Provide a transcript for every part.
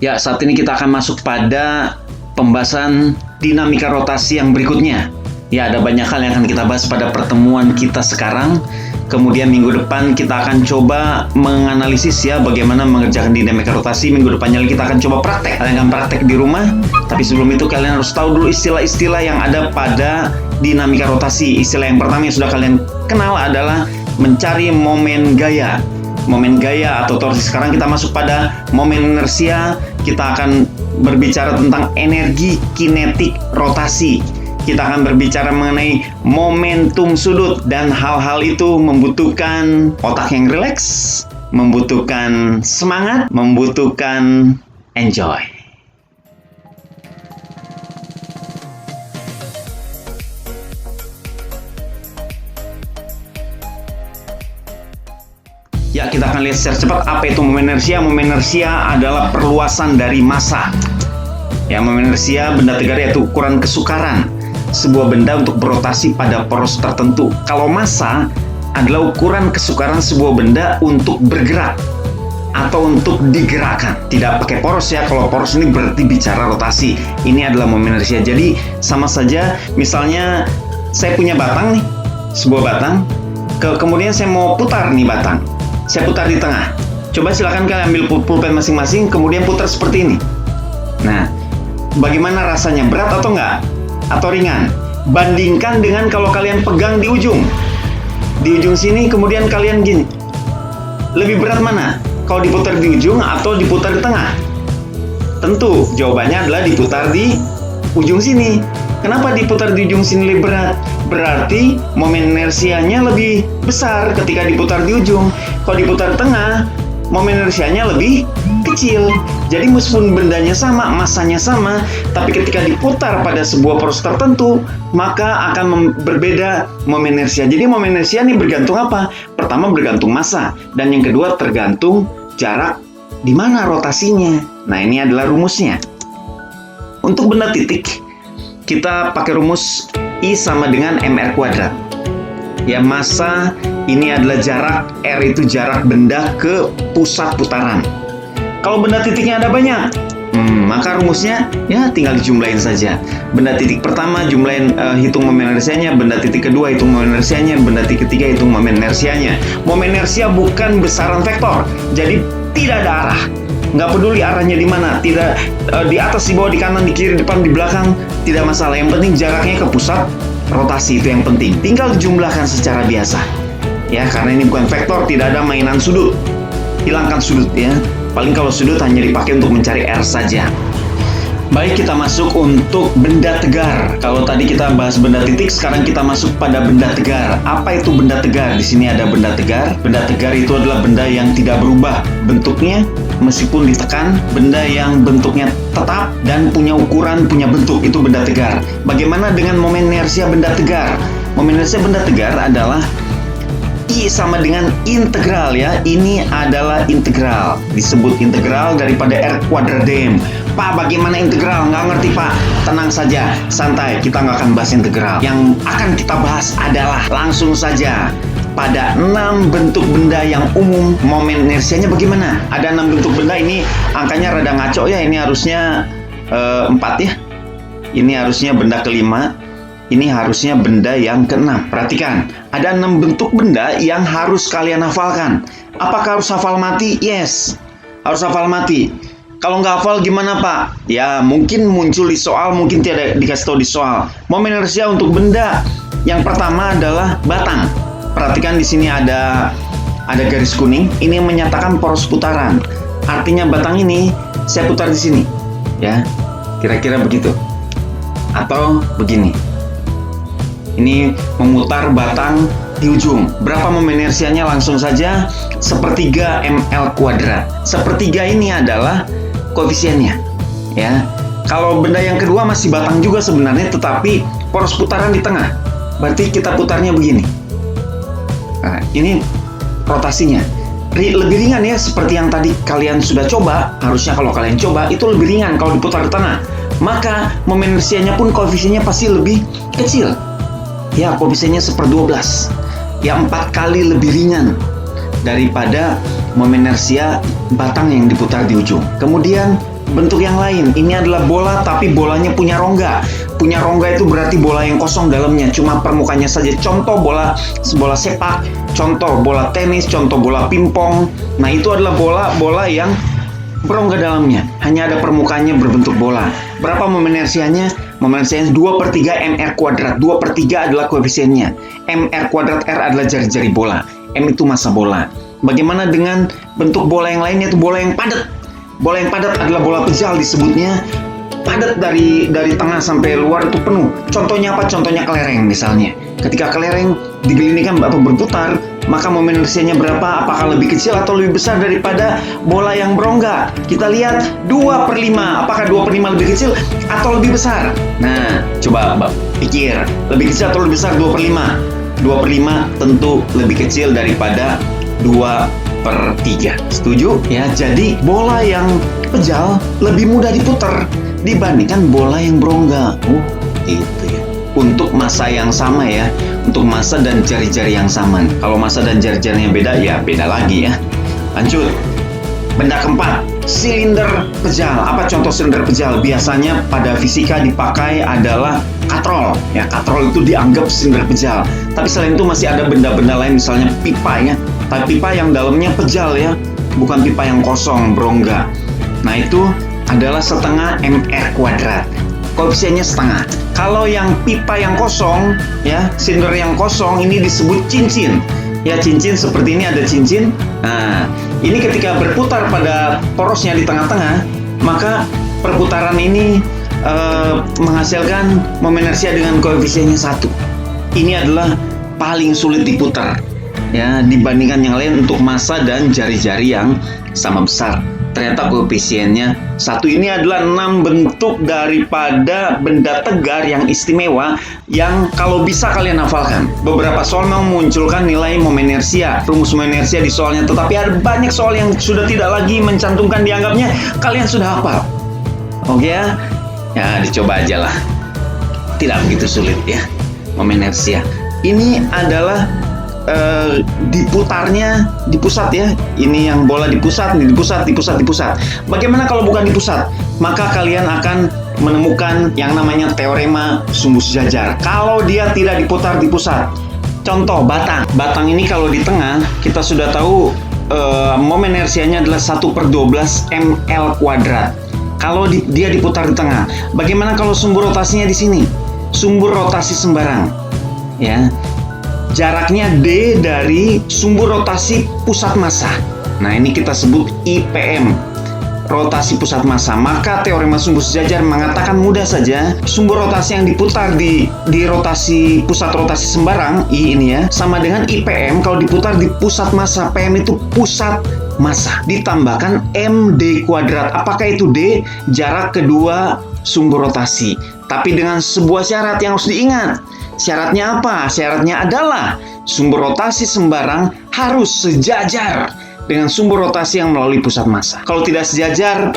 Ya, saat ini kita akan masuk pada pembahasan dinamika rotasi yang berikutnya. Ya, ada banyak hal yang akan kita bahas pada pertemuan kita sekarang. Kemudian minggu depan kita akan coba menganalisis ya bagaimana mengerjakan dinamika rotasi. Minggu depannya kita akan coba praktek. Kalian akan praktek di rumah. Tapi sebelum itu kalian harus tahu dulu istilah-istilah yang ada pada dinamika rotasi. Istilah yang pertama yang sudah kalian kenal adalah mencari momen gaya. Momen gaya atau torsi. Sekarang kita masuk pada momen inersia. Kita akan berbicara tentang energi kinetik rotasi. Kita akan berbicara mengenai momentum sudut, dan hal-hal itu membutuhkan otak yang rileks, membutuhkan semangat, membutuhkan enjoy. Ya, kita akan lihat secara cepat apa itu momen inersia. Momen inersia adalah perluasan dari massa. Ya, momen inersia benda tegar yaitu ukuran kesukaran sebuah benda untuk berotasi pada poros tertentu. Kalau massa adalah ukuran kesukaran sebuah benda untuk bergerak atau untuk digerakkan. Tidak pakai poros ya. Kalau poros ini berarti bicara rotasi. Ini adalah momen inersia. Jadi sama saja, misalnya saya punya batang nih, sebuah batang. Kemudian saya mau putar nih batang. Saya putar di tengah. Coba silakan kalian ambil pulpen masing-masing, kemudian putar seperti ini. Nah, bagaimana rasanya? Berat atau enggak? Atau ringan? Bandingkan dengan kalau kalian pegang di ujung. Di ujung sini, kemudian kalian gini. Lebih berat mana? Kalau diputar di ujung atau diputar di tengah? Tentu, jawabannya adalah diputar di ujung sini. Kenapa diputar di ujung sini lebih berat? Berarti momen inersianya lebih besar ketika diputar di ujung. Kalau diputar di tengah, momen inersianya lebih kecil. Jadi meskipun bendanya sama, massanya sama, tapi ketika diputar pada sebuah poros tertentu, maka akan berbeda momen inersia. Jadi momen inersia ini bergantung apa? Pertama bergantung massa, dan yang kedua tergantung jarak di mana rotasinya. Nah, ini adalah rumusnya. Untuk benda titik, kita pakai rumus I sama dengan mr kuadrat. Ya, massa ini adalah jarak, R itu jarak benda ke pusat putaran. Kalau benda titiknya ada banyak, maka rumusnya ya tinggal dijumlahin saja. Benda titik pertama jumlahin, hitung momen inersianya. Benda titik kedua hitung momen inersianya. Benda titik ketiga hitung momen inersianya. Momen inersia bukan besaran vektor, jadi tidak ada arah. Nggak peduli arahnya di mana, tidak di atas, di bawah, di kanan, di kiri, depan, di belakang, tidak masalah. Yang penting jaraknya ke pusat rotasi, itu yang penting. Tinggal dijumlahkan secara biasa. Ya, karena ini bukan vektor, tidak ada mainan sudut. Hilangkan sudut ya. Paling kalau sudut hanya dipakai untuk mencari R saja. Baik, kita masuk untuk benda tegar. Kalau tadi kita bahas benda titik, sekarang kita masuk pada benda tegar. Apa itu benda tegar? Di sini ada benda tegar. Benda tegar itu adalah benda yang tidak berubah bentuknya meskipun ditekan, benda yang bentuknya tetap dan punya ukuran, punya bentuk, itu benda tegar. Bagaimana dengan momen inersia benda tegar? Momen inersia benda tegar adalah I sama dengan integral ya. Ini adalah integral. Disebut integral daripada R kuadrat dm. Pak, bagaimana integral? Nggak ngerti, Pak. Tenang saja, santai. Kita nggak akan bahas integral. Yang akan kita bahas adalah langsung saja pada 6 bentuk benda yang umum. Momen inersianya bagaimana? Ada 6 bentuk benda. Ini angkanya rada ngaco ya. Ini harusnya 4 ya. Ini harusnya benda kelima. Ini harusnya benda yang ke-6. Perhatikan, ada 6 bentuk benda yang harus kalian hafalkan. Apakah harus hafal mati? Yes, harus hafal mati. Kalau nggak hafal gimana, Pak? Ya, mungkin muncul di soal, mungkin tidak dikasih tahu di soal. Momen inersia untuk benda yang pertama adalah batang. Perhatikan di sini ada garis kuning. Ini menyatakan poros putaran. Artinya batang ini saya putar di sini, ya. Kira-kira begitu. Atau begini. Ini memutar batang di ujung. Berapa momen inersianya? Langsung saja sepertiga ml kuadrat. Sepertiga ini adalah koefisiennya, ya. Kalau benda yang kedua masih batang juga sebenarnya, tetapi poros putaran di tengah. Berarti kita putarnya begini. Nah, ini rotasinya. Lebih ringan ya, seperti yang tadi kalian sudah coba. Harusnya kalau kalian coba itu lebih ringan kalau diputar di tengah. Maka momen inersianya pun koefisiennya pasti lebih kecil. Ya, koefisiennya 1/12. Ya, 4 kali lebih ringan daripada momen inersia batang yang diputar di ujung. Kemudian bentuk yang lain. Ini adalah bola tapi bolanya punya rongga. Punya rongga itu berarti bola yang kosong dalamnya, cuma permukaannya saja. Contoh bola sepak, contoh bola tenis, contoh bola pingpong. Nah, itu adalah bola yang berongga dalamnya, hanya ada permukaannya berbentuk bola. Berapa momen inersianya? Momen inersianya 2/3 mr kuadrat. 2/3 adalah koefisiennya. Mr kuadrat R adalah jari-jari bola. M itu massa bola. Bagaimana dengan bentuk bola yang lainnya, itu bola yang padat. Bola yang padat adalah bola pejal disebutnya. Padat dari tengah sampai luar itu penuh. Contohnya apa? Contohnya kelereng misalnya. Ketika kelereng digelindingkan atau berputar, maka momen inersianya berapa? Apakah lebih kecil atau lebih besar daripada bola yang berongga? Kita lihat 2/5. Apakah 2/5 lebih kecil atau lebih besar? Nah, coba pikir. Lebih kecil atau lebih besar 2/5? 2/5 tentu lebih kecil daripada 2/3. Setuju? Ya, jadi bola yang pejal lebih mudah diputar dibandingkan bola yang berongga. Itu ya. Untuk massa yang sama ya, untuk massa dan jari-jari yang sama. Kalau massa dan jari-jarinya beda, ya beda lagi ya. Lanjut. Benda keempat, silinder pejal. Apa contoh silinder pejal? Biasanya pada fisika dipakai adalah katrol. Ya, katrol itu dianggap silinder pejal. Tapi selain itu masih ada benda-benda lain, misalnya pipa ya. Tapi pipa yang dalamnya pejal ya, bukan pipa yang kosong, berongga. Nah, itu adalah setengah mr kuadrat. Koefisiennya setengah. Kalau yang pipa yang kosong, ya, silinder yang kosong ini disebut cincin. Ya, cincin seperti ini ada cincin. Nah, ini ketika berputar pada porosnya di tengah-tengah, maka perputaran ini menghasilkan momen inersia dengan koefisiennya 1. Ini adalah paling sulit diputar ya dibandingkan yang lain untuk massa dan jari-jari yang sama besar. Ternyata koefisiennya 1. Ini adalah 6 bentuk daripada benda tegar yang istimewa yang kalau bisa kalian hafalkan. Beberapa soal memunculkan nilai momen inersia, rumus momen inersia di soalnya, tetapi ada banyak soal yang sudah tidak lagi mencantumkan, dianggapnya kalian sudah hafal. Oke ya? Ya, dicoba aja lah. Tidak begitu sulit ya, momen inersia. Ini adalah diputarnya di pusat ya. Ini yang bola di pusat, ini di pusat. Bagaimana kalau bukan di pusat? Maka kalian akan menemukan yang namanya teorema sumbu sejajar. Kalau dia tidak diputar di pusat. Contoh batang. Batang ini kalau di tengah, kita sudah tahu momen inersianya adalah 1/12 ml kuadrat. Kalau dia diputar di tengah. Bagaimana kalau sumbu rotasinya di sini? Sumbu rotasi sembarang. Ya. Jaraknya D dari sumbu rotasi pusat massa. Nah, ini kita sebut IPM, rotasi pusat massa. Maka teorema sumbu sejajar mengatakan mudah saja, sumbu rotasi yang diputar di rotasi pusat rotasi sembarang, I ini ya, sama dengan IPM kalau diputar di pusat massa. PM itu pusat massa ditambahkan MD kuadrat. Apakah itu D? Jarak kedua sumbu rotasi. Tapi dengan sebuah syarat yang harus diingat. Syaratnya apa? Syaratnya adalah sumbu rotasi sembarang harus sejajar dengan sumbu rotasi yang melalui pusat massa. Kalau tidak sejajar,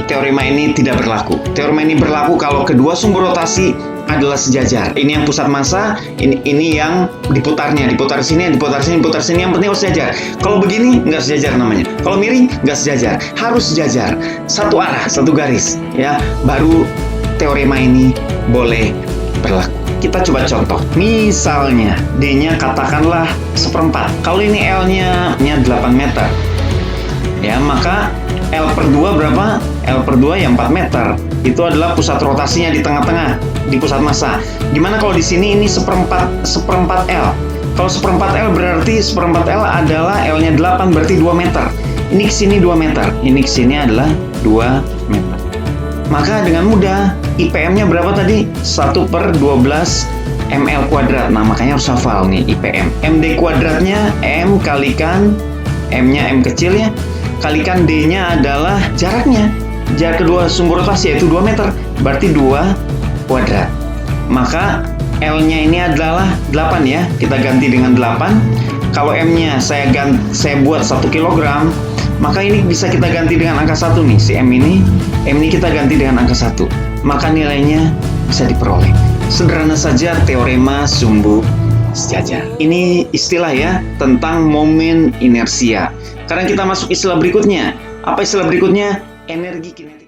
teorema ini tidak berlaku. Teorema ini berlaku kalau kedua sumbu rotasi adalah sejajar. Ini yang pusat massa, ini yang diputarnya. Diputar sini, diputar sini, diputar sini. Yang penting harus sejajar. Kalau begini, nggak sejajar namanya. Kalau miring, nggak sejajar. Harus sejajar. Satu arah, satu garis. Ya, baru teorema ini boleh berlaku. Kita coba contoh. Misalnya, D-nya katakanlah 1/4. Kalau ini L-nya 8 meter. Ya, maka L/2 berapa? L/2 ya 4 meter. Itu adalah pusat rotasinya di tengah-tengah, di pusat massa. Gimana kalau di sini ini 1/4 L? Kalau 1/4 L berarti 1/4 L adalah L-nya 8, berarti 2 meter. Ini ke sini 2 meter. Ini ke sini adalah 2 meter. Maka dengan mudah IPM-nya berapa tadi? 1/12 ml kuadrat. Nah, makanya harus hafal nih IPM. MD kuadratnya M kalikan M-nya M kecil ya, kalikan D-nya adalah jaraknya. Jarak kedua sumbu rotasi yaitu 2 meter. Berarti 2 kuadrat. Maka L-nya ini adalah 8 ya. Kita ganti dengan 8. Kalau M-nya saya buat 1 kilogram, maka ini bisa kita ganti dengan angka 1 nih. Si M ini kita ganti dengan angka 1. Maka nilainya bisa diperoleh. Sederhana saja teorema sumbu sejajar. Ini istilah ya tentang momen inersia. Sekarang kita masuk istilah berikutnya. Apa istilah berikutnya? Energi kinetik.